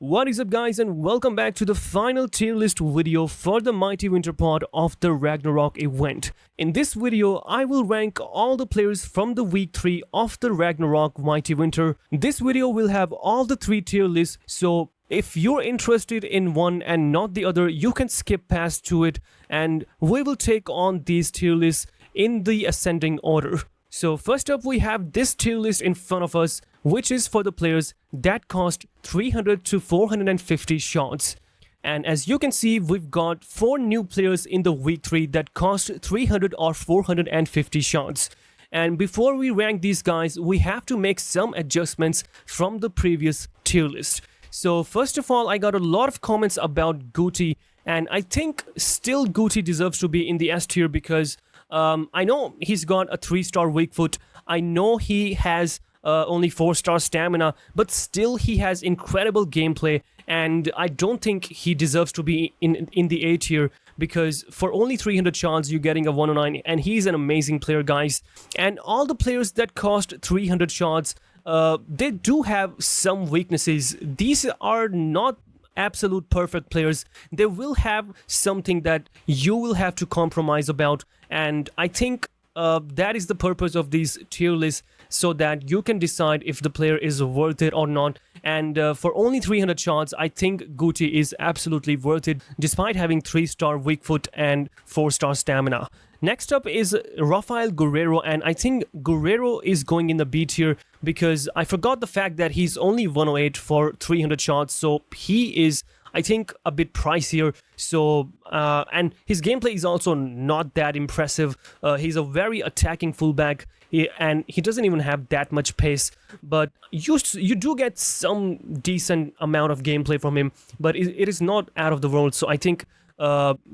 What is up guys, and welcome back to the final tier list video for the Mighty Winter pod of the Ragnarok event. In this video, I will rank all the players from the week 3 of the Ragnarok Mighty Winter. This video will have all the 3 tier lists, so if you're interested in one and not the other, you can skip past to it, and we will take on these tier lists in the ascending order. So first up, we have this tier list in front of us, which is for the players that cost 300 to 450 shards. And as you can see, we've got 4 new players in the week 3 that cost 300 or 450 shards. And before we rank these guys, we have to make some adjustments from the previous tier list. So first of all, I got a lot of comments about Guti, and I think still Guti deserves to be in the S tier because I know he's got a 3-star weak foot. I know he has only 4-star stamina, but still he has incredible gameplay, and I don't think he deserves to be in the A tier because for only 300 shards you're getting a 109, and he's an amazing player, guys. And all the players that cost 300 shards, they do have some weaknesses. These are not absolute perfect players. They will have something that you will have to compromise about, and I think that is the purpose of these tier lists, so that you can decide if the player is worth it or not. And for only 300 shards, I think Guti is absolutely worth it, despite having 3-star weak foot and 4-star stamina. Next up is Rafael Guerrero, and I think Guerrero is going in the B tier because I forgot the fact that he's only 108 for 300 shards, so he is, I think, a bit pricier. So and his gameplay is also not that impressive. He's a very attacking fullback, and he doesn't even have that much pace, but you do get some decent amount of gameplay from him, but it is not out of the world. So I think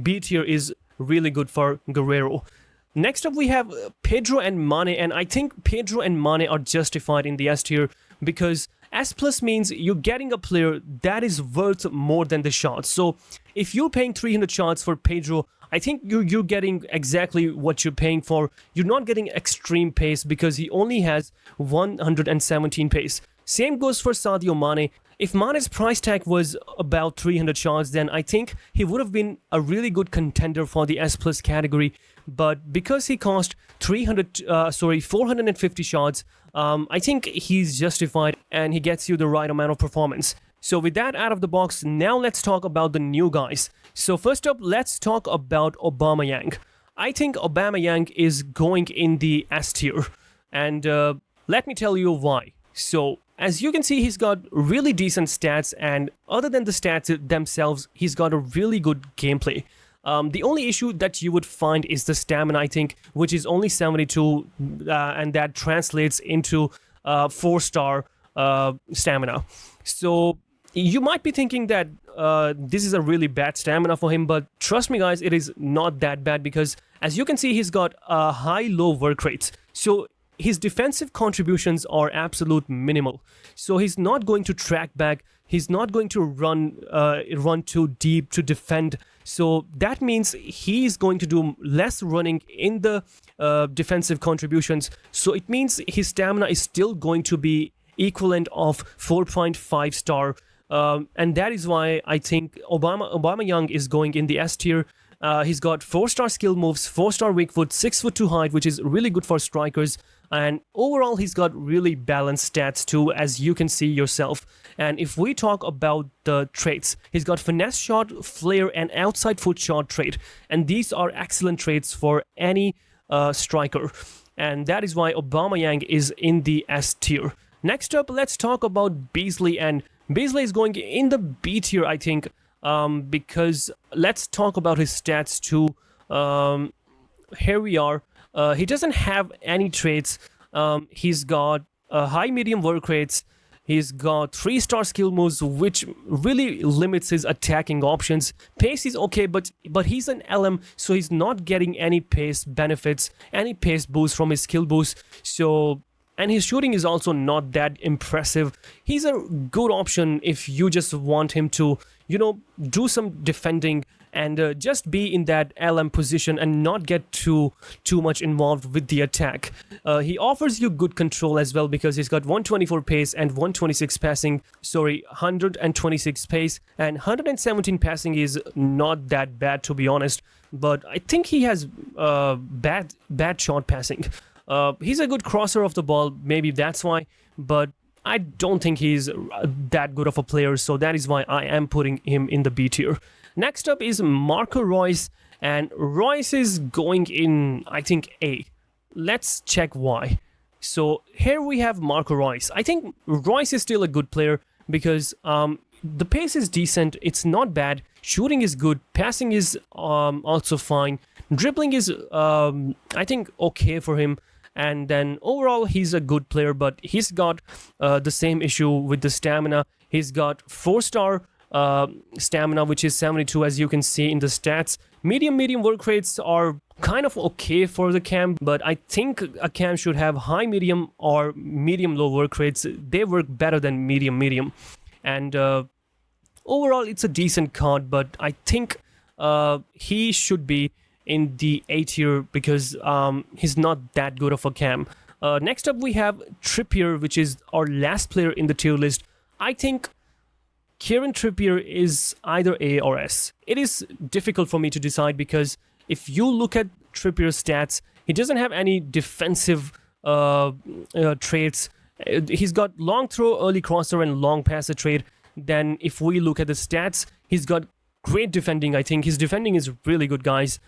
B tier is really good for Guerrero. Next up, we have Pedro and Mane, and I think Pedro and Mane are justified in the S tier because S plus means you're getting a player that is worth more than the shards. So if you're paying 300 shards for Pedro, I think you're getting exactly what you're paying for. You're not getting extreme pace because he only has 117 pace. Same goes for Sadio Mane. If Mane's price tag was about 300 shards, then I think he would have been a really good contender for the S plus category. But because he cost 450 shards, I think he's justified and he gets you the right amount of performance. So with that out of the box, now let's talk about the new guys. So first up, let's talk about Aubameyang. I think Aubameyang is going in the S tier, and let me tell you why. So as you can see, he's got really decent stats, and other than the stats themselves, he's got a really good gameplay. The only issue that you would find is the stamina, I think, which is only 72, and that translates into 4-star stamina. So you might be thinking that this is a really bad stamina for him, but trust me guys, it is not that bad because as you can see, he's got high-low work rates. So his defensive contributions are absolute minimal. So he's not going to track back. He's not going to run too deep to defend. So that means he's going to do less running in the defensive contributions. So it means his stamina is still going to be equivalent of 4.5 star. And that is why I think Aubameyang is going in the S tier. He's got 4-star skill moves, 4-star weak foot, 6'2" height, which is really good for strikers. And overall, he's got really balanced stats too, as you can see yourself. And if we talk about the traits, he's got finesse shot, flare, and outside foot shot trait. And these are excellent traits for any striker. And that is why Aubameyang is in the S tier. Next up, let's talk about Beasley. And Beasley is going in the B tier, I think, because let's talk about his stats too. Here we are. He doesn't have any traits. He's got high medium work rates. He's got 3-star skill moves, which really limits his attacking options. Pace is okay, but he's an LM, so he's not getting any pace benefits, any pace boost from his skill boost. So, and his shooting is also not that impressive. He's a good option if you just want him to, do some defending and just be in that LM position and not get too much involved with the attack. He offers you good control as well because he's got 124 pace and 126 passing. Sorry, 126 pace and 117 passing is not that bad, to be honest. But I think he has bad shot passing. He's a good crosser of the ball, maybe that's why. But I don't think he's that good of a player, so that is why I am putting him in the B tier. Next up is Marco Reus, and Reus is going in, I think, A. Let's check why. So here we have Marco Reus. I think Reus is still a good player because the pace is decent, it's not bad, shooting is good, passing is also fine, dribbling is, I think, okay for him. And then overall, he's a good player, but he's got the same issue with the stamina. He's got 4-star stamina, which is 72, as you can see in the stats. Medium work rates are kind of okay for the cam, but I think a cam should have high medium or medium low work rates. They work better than medium. And overall, it's a decent card, but I think he should be in the A tier because he's not that good of a cam. Next up, we have Trippier, which is our last player in the tier list. I think Kieran Trippier is either A or S. It is difficult for me to decide because if you look at Trippier's stats, he doesn't have any defensive traits. He's got long throw, early crosser, and long passer trait. Then if we look at the stats, he's got great defending. I think his defending is really good, guys.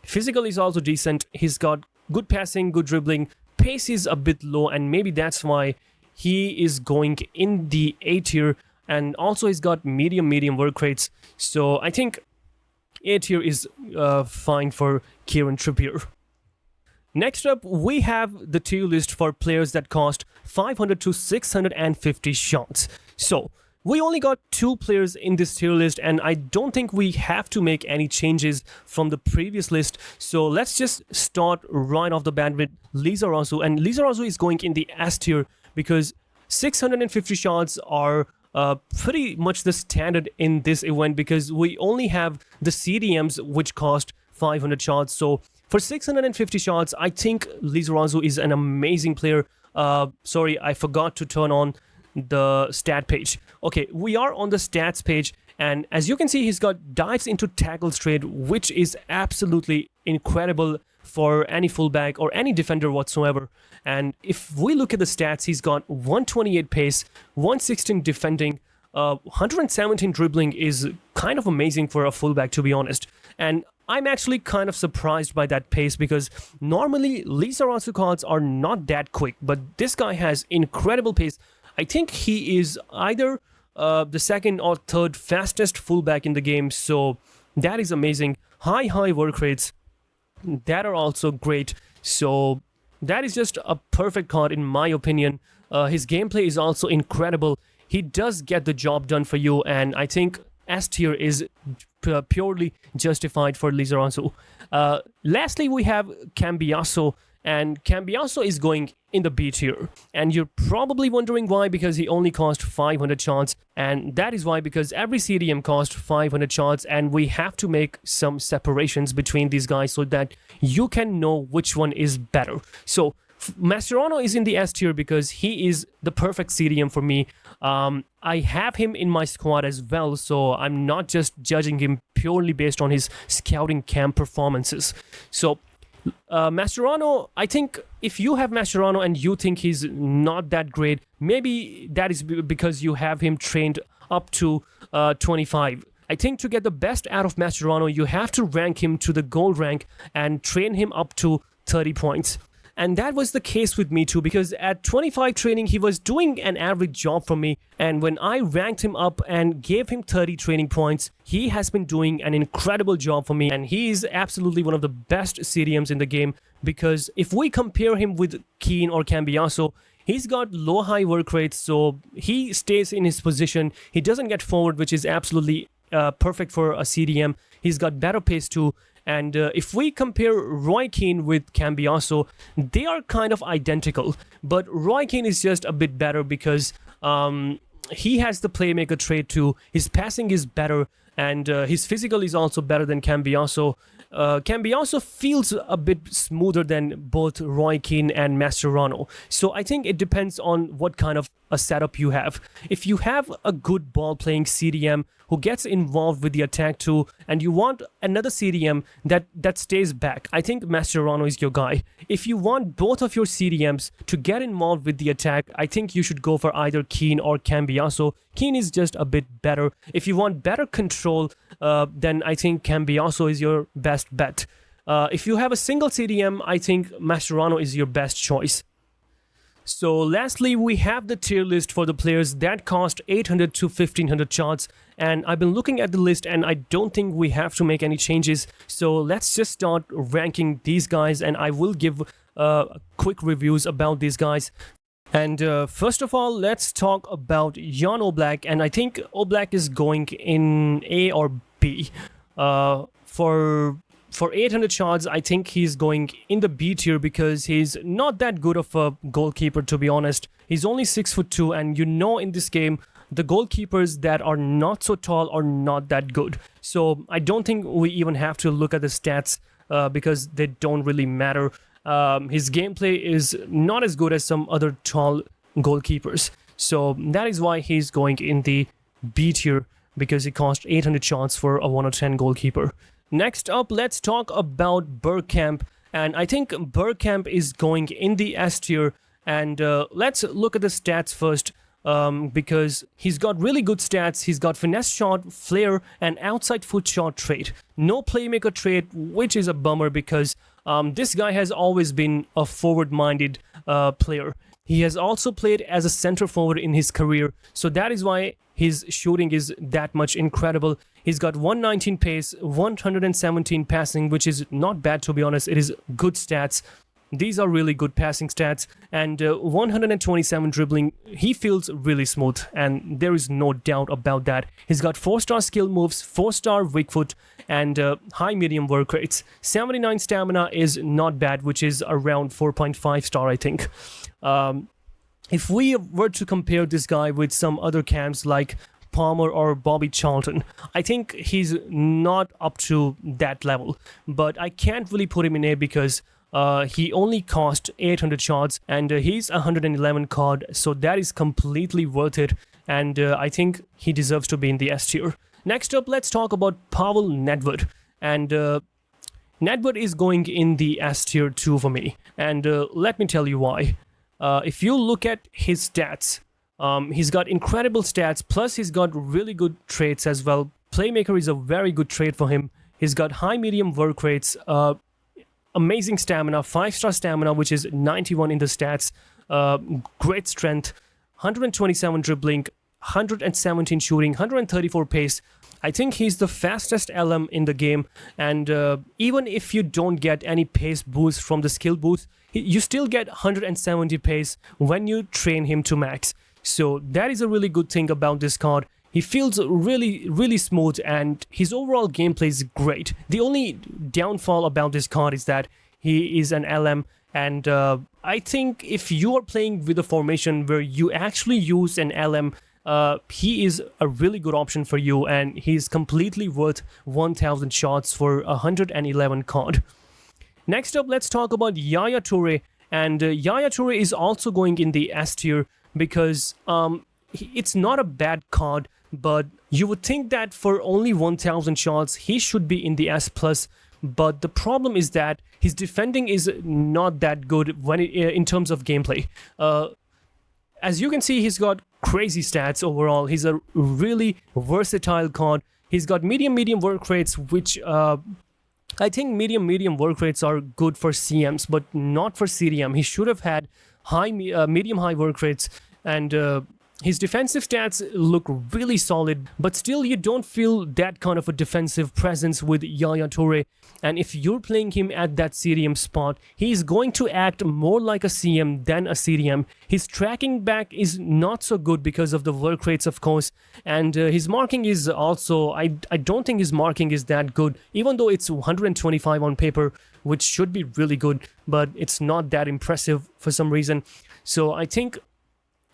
Physical is also decent. He's got good passing, good dribbling. Pace is a bit low, and maybe that's why he is going in the A tier. And also he's got medium work rates. So I think A tier is fine for Kieran Trippier. Next up, we have the tier list for players that cost 500 to 650 shots. So we only got 2 players in this tier list, and I don't think we have to make any changes from the previous list. So let's just start right off the bat with Lizarazu. And Lizarazu is going in the S tier because 650 shots are pretty much the standard in this event because we only have the CDMs which cost 500 shots. So for 650 shots, I think Lizarazu is an amazing player. Sorry, I forgot to turn on the stat page. Okay, we are on the stats page, and as you can see, he's got dives into tackles trade, which is absolutely incredible for any fullback or any defender whatsoever. And if we look at the stats, he's got 128 pace, 116 defending, 117 dribbling is kind of amazing for a fullback, to be honest. And I'm actually kind of surprised by that pace because normally Lizarazu cards are not that quick, but this guy has incredible pace. I think he is either the second or third fastest fullback in the game, so that is amazing. High work rates, that are also great. So that is just a perfect card in my opinion. His gameplay is also incredible. He does get the job done for you, and I think S tier is purely justified for Lizarazu. Lastly, we have Cambiasso, and Cambiasso is going in the B tier. And you're probably wondering why, because he only cost 500 shots, and that is why, because every CDM cost 500 shots, and we have to make some separations between these guys so that you can know which one is better. So Mascherano is in the S tier because he is the perfect CDM for me. I have him in my squad as well, so I'm not just judging him purely based on his scouting camp performances. So Mascherano, I think if you have Mascherano and you think he's not that great, maybe that is because you have him trained up to 25. I think to get the best out of Mascherano, you have to rank him to the gold rank and train him up to 30 points. And that was the case with me too, because at 25 training, he was doing an average job for me. And when I ranked him up and gave him 30 training points, he has been doing an incredible job for me. And he is absolutely one of the best CDMs in the game, because if we compare him with Keane or Cambiasso, he's got low-high work rates, so he stays in his position. He doesn't get forward, which is absolutely perfect for a CDM. He's got better pace too. And if we compare Roy Keane with Cambiasso, they are kind of identical. But Roy Keane is just a bit better because he has the playmaker trait too. His passing is better. and his physical is also better than Cambiaso. Cambiaso feels a bit smoother than both Roy Keane and Mascherano. So I think it depends on what kind of a setup you have. If you have a good ball playing CDM who gets involved with the attack too, and you want another CDM that stays back, I think Mascherano is your guy. If you want both of your CDMs to get involved with the attack, I think you should go for either Keane or Cambiaso. Keane is just a bit better. If you want better control, then I think Cambiaso is your best bet. If you have a single CDM, I think Mascherano is your best choice. So lastly, we have the tier list for the players that cost 800 to 1500 shards, and I've been looking at the list and I don't think we have to make any changes. So let's just start ranking these guys, and I will give quick reviews about these guys. And first of all, let's talk about Jan Oblak, and I think Oblak is going in A or B. For 800 shards, I think he's going in the B tier because he's not that good of a goalkeeper, to be honest. He's only 6'2", and you know in this game, the goalkeepers that are not so tall are not that good. So I don't think we even have to look at the stats because they don't really matter. His gameplay is not as good as some other tall goalkeepers. So that is why he's going in the B tier, because he cost 800 shards for a 1 out of 10 goalkeeper. Next up, let's talk about Bergkamp, and I think Bergkamp is going in the S tier, and let's look at the stats first, because he's got really good stats. He's got finesse shot, flair, and outside foot shot trait. No playmaker trait, which is a bummer because this guy has always been a forward-minded player. He has also played as a center forward in his career, so that is why his shooting is that much incredible. He's got 119 pace, 117 passing, which is not bad, to be honest. It is good stats. These are really good passing stats. And 127 dribbling. He feels really smooth, and there is no doubt about that. He's got 4-star skill moves, 4-star weak foot, and high medium work rates. 79 stamina is not bad, which is around 4.5 star, I think. If we were to compare this guy with some other cams like Palmer or Bobby Charlton, I think he's not up to that level. But I can't really put him in A because he only cost 800 shards, and he's 111 COD, so that is completely worth it, and I think he deserves to be in the S tier. Next up, let's talk about Pavel Nedved, and Nedved is going in the S tier too for me, and let me tell you why. If you look at his stats, he's got incredible stats, plus he's got really good traits as well. Playmaker is a very good trait for him. He's got high medium work rates, amazing stamina, 5-star stamina, which is 91 in the stats, great strength, 127 dribbling, 117 shooting, 134 pace. I think he's the fastest LM in the game, and even if you don't get any pace boost from the skill boost, you still get 170 pace when you train him to max. So that is a really good thing about this card. He feels really, really smooth, and his overall gameplay is great. The only downfall about this card is that he is an LM, and I think if you are playing with a formation where you actually use an LM, he is a really good option for you, and he's completely worth 1000 shots for 111 COD. Next up, let's talk about Yaya Toure, and Yaya Toure is also going in the S tier because it's not a bad card, but you would think that for only 1000 shots, he should be in the S+, but the problem is that his defending is not that good when in terms of gameplay. As you can see, he's got crazy stats overall. He's a really versatile card. He's got medium work rates, which I think medium work rates are good for CMs, but not for CDM. He should have had medium high work rates, and his defensive stats look really solid, but still you don't feel that kind of a defensive presence with Yaya Toure. And if you're playing him at that CDM spot, he's going to act more like a CM than a CDM. His tracking back is not so good because of the work rates, of course, and his marking is also, I don't think his marking is that good, even though it's 125 on paper, which should be really good, but it's not that impressive for some reason. So I think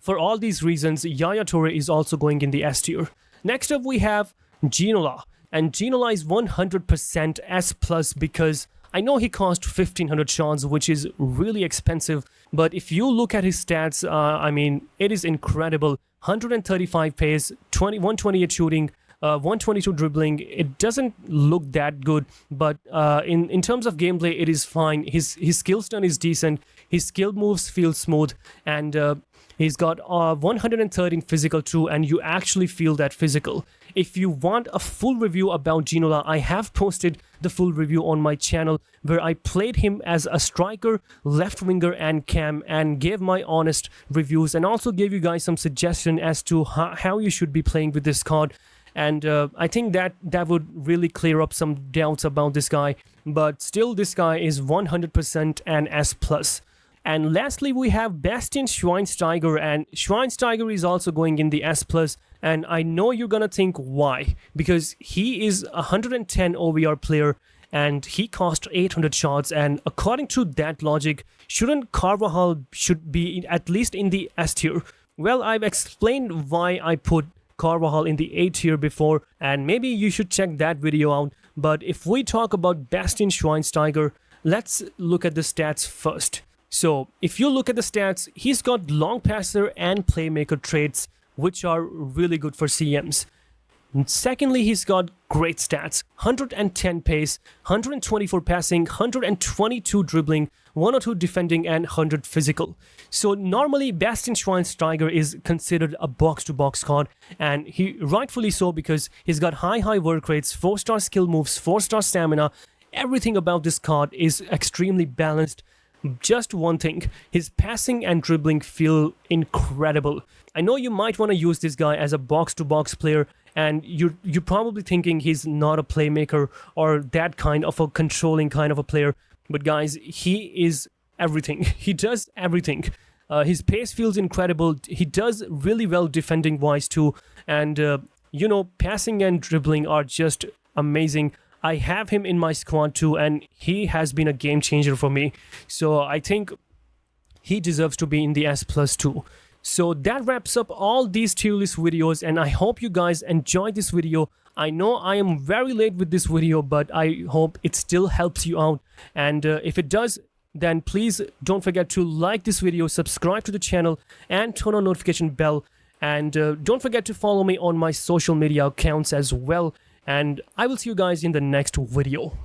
for all these reasons, Yaya Toure is also going in the S tier. Next up, we have Ginola. And Ginola is 100% S plus because I know he cost 1500 shards, which is really expensive. But if you look at his stats, I mean, it is incredible. 135 pace, 128 shooting, 122 dribbling. It doesn't look that good, but in terms of gameplay, it is fine. His skill stun is decent. His skill moves feel smooth, and he's got 113 physical too, and you actually feel that physical. If you want a full review about Ginola, I have posted the full review on my channel where I played him as a striker, left winger and cam, and gave my honest reviews, and also gave you guys some suggestion as to how you should be playing with this card. And I think that would really clear up some doubts about this guy. But still, this guy is 100% an S+. And lastly, we have Bastian Schweinsteiger, and Schweinsteiger is also going in the S+. And I know you're gonna think why, because he is a 110 OVR player and he cost 800 shards, and according to that logic, shouldn't Carvajal should be at least in the S tier? Well, I've explained why I put Carvajal in the A tier before, and maybe you should check that video out. But if we talk about Bastian Schweinsteiger, let's look at the stats first. So if you look at the stats, he's got long passer and playmaker traits, which are really good for CMs. Secondly, he's got great stats: 110 pace, 124 passing, 122 dribbling, 102 defending, and 100 physical. So normally Bastian Schweinsteiger is considered a box-to-box card, and he rightfully so, because he's got high work rates, 4-star skill moves, 4-star stamina. Everything about this card is extremely balanced. Just one thing, his passing and dribbling feel incredible. I know you might want to use this guy as a box-to-box player, and you're probably thinking he's not a playmaker or that kind of a controlling kind of a player. But guys, he is everything. He does everything. His pace feels incredible. He does really well defending-wise too. And, you know, passing and dribbling are just amazing. I have him in my squad too, and he has been a game changer for me. So I think he deserves to be in the S+ too. So that wraps up all these tier list videos, and I hope you guys enjoyed this video. I know I am very late with this video, but I hope it still helps you out. And if it does, then please don't forget to like this video, subscribe to the channel, and turn on notification bell. And don't forget to follow me on my social media accounts as well. And I will see you guys in the next video.